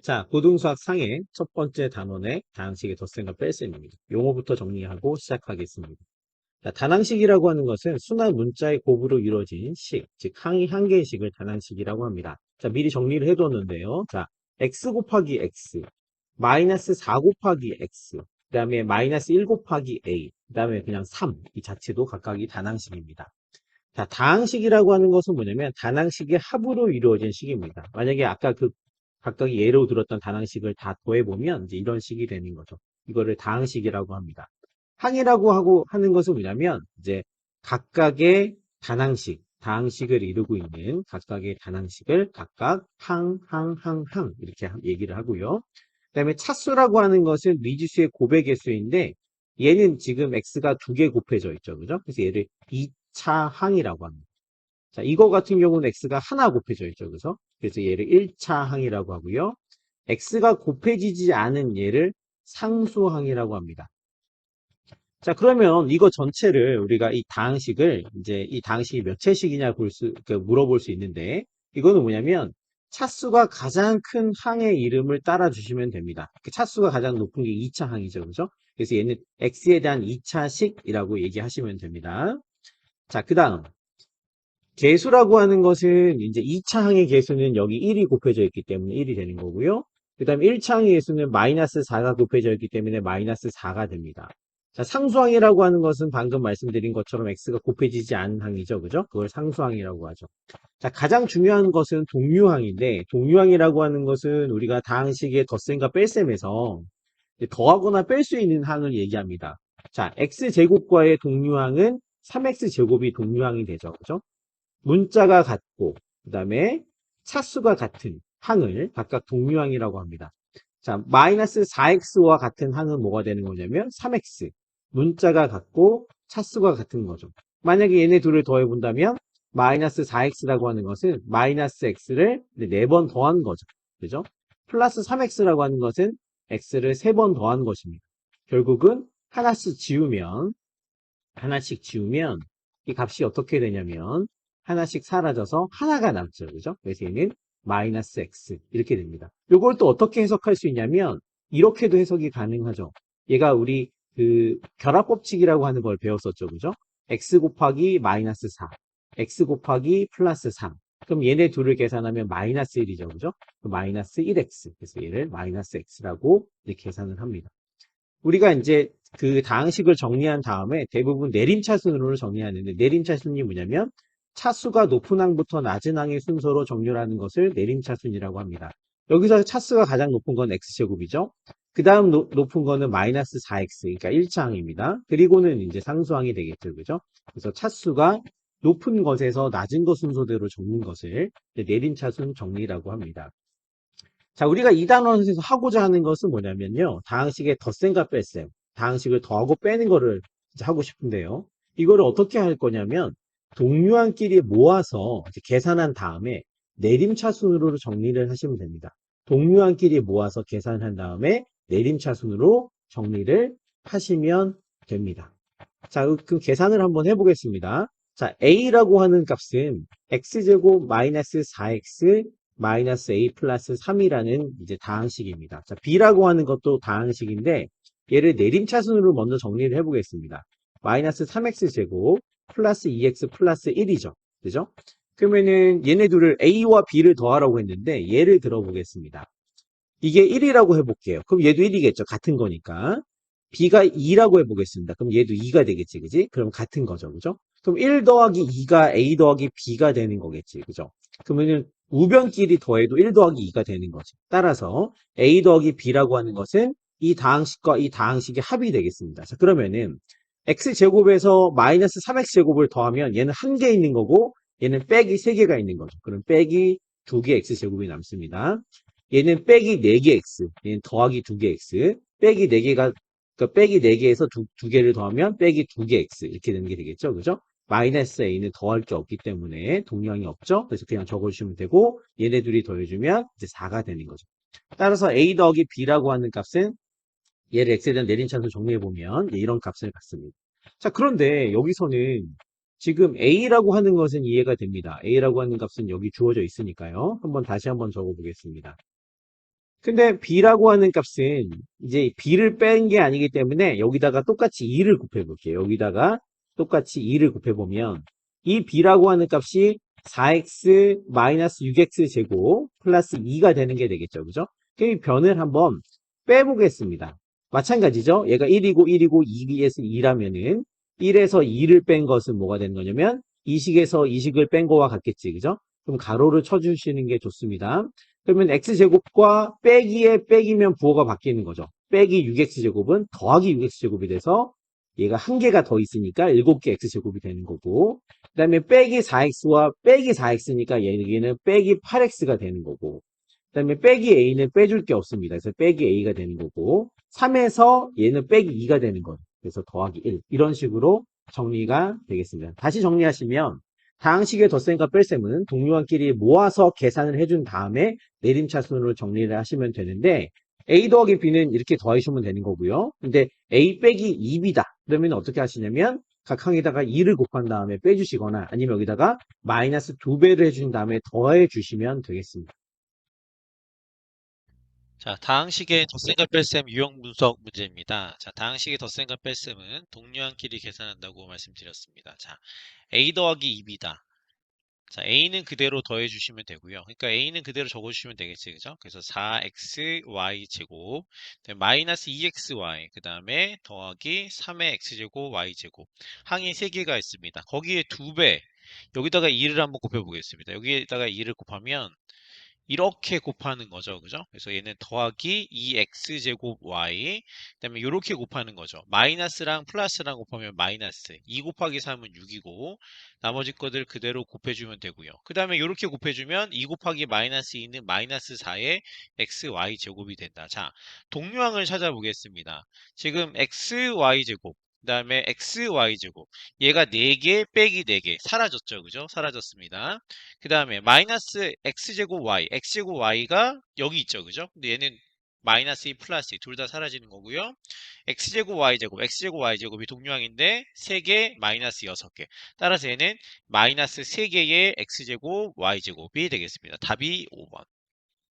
자, 고등수학 상의 첫 번째 단원의 다항식의 덧셈과 뺄셈입니다. 용어부터 정리하고 시작하겠습니다. 자, 다항식이라고 하는 것은 순환 문자의 곱으로 이루어진 식, 즉 항이 한 개의 식을 다항식이라고 합니다. 자, 미리 정리를 해뒀는데요. 자, x 곱하기 x, 마이너스 4 곱하기 x, 그 다음에 마이너스 1 곱하기 a, 그 다음에 그냥 3, 이 자체도 각각이 다항식입니다. 자, 다항식이라고 하는 것은 뭐냐면 다항식의 합으로 이루어진 식입니다. 만약에 아까 그 각각 예로 들었던 다항식을 다 더해보면 이제 이런 식이 되는 거죠. 이거를 다항식이라고 합니다. 항이라고 하는 것은 뭐냐면 이제 각각의 다항식을 이루고 있는 각각의 다항식을 각각 항 이렇게 얘기를 하고요. 그 다음에 차수라고 하는 것은 미지수의 곱의 개수인데 얘는 지금 x가 두 개 곱해져 있죠. 그죠? 그래서 얘를 2차 항이라고 합니다. 자, 이거 같은 경우는 x가 하나 곱해져 있죠. 그래서 얘를 1차 항이라고 하고요. x가 곱해지지 않은 얘를 상수항이라고 합니다. 자, 그러면 이거 전체를 우리가 이 다항식을 이제 이 다항식이 몇 채식이냐 물어볼 수 있는데 이거는 뭐냐면 차수가 가장 큰 항의 이름을 따라 주시면 됩니다. 그 차수가 가장 높은 게 2차 항이죠. 그죠? 그래서 얘는 x에 대한 2차식이라고 얘기하시면 됩니다. 자, 그 다음 개수라고 하는 것은 이제 2차 항의 개수는 여기 1이 곱해져 있기 때문에 1이 되는 거고요. 그 다음에 1차 항의 개수는 마이너스 4가 곱해져 있기 때문에 마이너스 4가 됩니다. 자, 상수항이라고 하는 것은 방금 말씀드린 것처럼 x가 곱해지지 않은 항이죠. 그죠? 그걸 상수항이라고 하죠. 자, 가장 중요한 것은 동류항인데 동류항이라고 하는 것은 우리가 다항식의 덧셈과 뺄셈에서 더하거나 뺄 수 있는 항을 얘기합니다. 자, x제곱과의 동류항은 3x제곱이 동류항이 되죠. 그죠? 문자가 같고 그 다음에 차수가 같은 항을 각각 동류항이라고 합니다. 자, 마이너스 4x와 같은 항은 뭐가 되는 거냐면 3x. 문자가 같고 차수가 같은 거죠. 만약에 얘네 둘을 더해본다면 마이너스 4x라고 하는 것은 마이너스 x를 4번 더한 거죠. 그죠? 플러스 3x라고 하는 것은 x를 3번 더한 것입니다. 결국은 하나씩 지우면 이 값이 어떻게 되냐면 하나씩 사라져서 하나가 남죠. 그죠? 그래서 얘는 마이너스 x 이렇게 됩니다. 이걸 또 어떻게 해석할 수 있냐면 이렇게도 해석이 가능하죠. 얘가 우리 그 결합법칙이라고 하는 걸 배웠었죠. 그죠? x 곱하기 마이너스 4, x 곱하기 플러스 3. 그럼 얘네 둘을 계산하면 마이너스 1이죠. 그죠? 마이너스 1x. 그래서 얘를 마이너스 x라고 이렇게 계산을 합니다. 우리가 이제 그 다항식을 정리한 다음에 대부분 내림차순으로 정리하는데 내림차순이 뭐냐면 차수가 높은 항부터 낮은 항의 순서로 정렬하는 것을 내림차순이라고 합니다. 여기서 차수가 가장 높은 건 x제곱이죠. 그 다음 높은 거는 마이너스 4x, 그러니까 1차항입니다. 그리고는 이제 상수항이 되겠죠. 그죠? 그래서 차수가 높은 것에서 낮은 것 순서대로 적는 것을 내림차순 정리라고 합니다. 자, 우리가 이 단원에서 하고자 하는 것은 뭐냐면요. 다항식의 덧셈과 뺄셈, 다항식을 더하고 빼는 거를 이제 하고 싶은데요. 이거를 어떻게 할 거냐면 동류항끼리 모아서 이제 계산한 다음에 내림차순으로 정리를 하시면 됩니다. 동류항끼리 모아서 계산한 다음에 내림차순으로 정리를 하시면 됩니다. 자, 그 계산을 한번 해보겠습니다. 자, a라고 하는 값은 x제곱 마이너스 4x 마이너스 a 플러스 3이라는 이제 다항식입니다. 자, b라고 하는 것도 다항식인데 얘를 내림차순으로 먼저 정리를 해보겠습니다. 마이너스 3x제곱 플러스 2x 플러스 1이죠. 그죠? 그러면은 얘네 둘을 a와 b를 더하라고 했는데 얘를 들어보겠습니다. 이게 1이라고 해볼게요. 그럼 얘도 1이겠죠. 같은 거니까. b가 2라고 해보겠습니다. 그럼 얘도 2가 되겠지. 그지? 그럼 같은 거죠. 그죠? 그럼 1 더하기 2가 a 더하기 b가 되는 거겠지. 그죠? 그러면은 우변끼리 더해도 1 더하기 2가 되는 거죠. 따라서 a 더하기 b라고 하는 것은 이 다항식과 이 다항식의 합이 되겠습니다. 자, 그러면은 x제곱에서 마이너스 3x제곱을 더하면 얘는 한 개 있는 거고 얘는 빼기 3개가 있는 거죠. 그럼 빼기 2개 x제곱이 남습니다. 얘는 빼기 4개 x, 얘는 더하기 2개 x, 빼기 4개가, 그러니까 빼기 4개에서 두 개를 더하면 빼기 2개 x, 이렇게 되는 게 되겠죠. 그죠? 마이너스 a는 더할 게 없기 때문에 동량이 없죠. 그래서 그냥 적어주시면 되고, 얘네 둘이 더해주면 이제 4가 되는 거죠. 따라서 a 더하기 b라고 하는 값은 얘를 x에 대한 내림차순 정리해보면 이런 값을 갖습니다. 자, 그런데 여기서는 지금 a라고 하는 것은 이해가 됩니다. a라고 하는 값은 여기 주어져 있으니까요. 다시 한번 적어보겠습니다. 근데 b라고 하는 값은 이제 b를 뺀 게 아니기 때문에 여기다가 똑같이 2를 곱해 볼게요. 여기다가 똑같이 2를 곱해 보면 이 b라고 하는 값이 4x 마이너스 6x 제곱 플러스 2가 되는 게 되겠죠. 그죠? 그럼 이 변을 한번 빼보겠습니다. 마찬가지죠. 얘가 1이고 1이고 2에서 2라면은 1에서 2를 뺀 것은 뭐가 되는 거냐면 이식에서 이식을 뺀 거와 같겠지. 그죠? 그럼 가로를 쳐주시는 게 좋습니다. 그러면 x제곱과 빼기에 빼기면 부호가 바뀌는 거죠. 빼기 6x제곱은 더하기 6x제곱이 돼서 얘가 한 개가 더 있으니까 7개 x제곱이 되는 거고, 그 다음에 빼기 4x와 빼기 4x니까 얘는 빼기 8x가 되는 거고, 그 다음에 빼기 a는 빼줄 게 없습니다. 그래서 빼기 a가 되는 거고, 3에서 얘는 빼기 2가 되는 거예요. 그래서 더하기 1. 이런 식으로 정리가 되겠습니다. 다시 정리하시면 다항식의 덧셈과 뺄셈은 동료한끼리 모아서 계산을 해준 다음에 내림차순으로 정리를 하시면 되는데, a 더하기 b는 이렇게 더해주면 되는 거고요. 근데 a 빼기 2b다. 그러면 어떻게 하시냐면 각 항에다가 2를 곱한 다음에 빼주시거나 아니면 여기다가 마이너스 2배를 해준 다음에 더해 주시면 되겠습니다. 자, 다항식의 덧셈과 뺄셈 유형 분석 문제입니다. 자, 다항식의 덧셈과 뺄셈은 동료한끼리 계산한다고 말씀드렸습니다. 자, a 더하기 2b다. 자, a는 그대로 더해주시면 되고요. 그러니까 a는 그대로 적어주시면 되겠지, 그죠? 그래서 4xy 제곱, 마이너스 2xy, 그 다음에 더하기 3의 x제곱 y제곱. 항이 3개가 있습니다. 거기에 2배, 여기다가 2를 한번 곱해보겠습니다. 여기에다가 2를 곱하면 이렇게 곱하는 거죠. 그죠? 그래서 얘는 더하기 2x제곱 y, 그다음에 이렇게 곱하는 거죠. 마이너스랑 플러스랑 곱하면 마이너스, 2 곱하기 3은 6이고 나머지 것들 그대로 곱해주면 되고요. 그 다음에 이렇게 곱해주면 2 곱하기 마이너스 2는 마이너스 4의 xy 제곱이 된다. 자, 동류항을 찾아보겠습니다. 지금 xy 제곱, 그 다음에 xy 제곱, 얘가 4개 빼기 4개 사라졌죠. 그죠? 사라졌습니다. 그 다음에 마이너스 x제곱 y, x제곱 y가 여기 있죠. 그죠? 근데 얘는 마이너스 2 플러스 2 둘 다 사라지는 거고요. x제곱 y제곱, x제곱 y제곱이 동류항인데 3개 마이너스 6개. 따라서 얘는 마이너스 3개의 x제곱 y제곱이 되겠습니다. 답이 5번.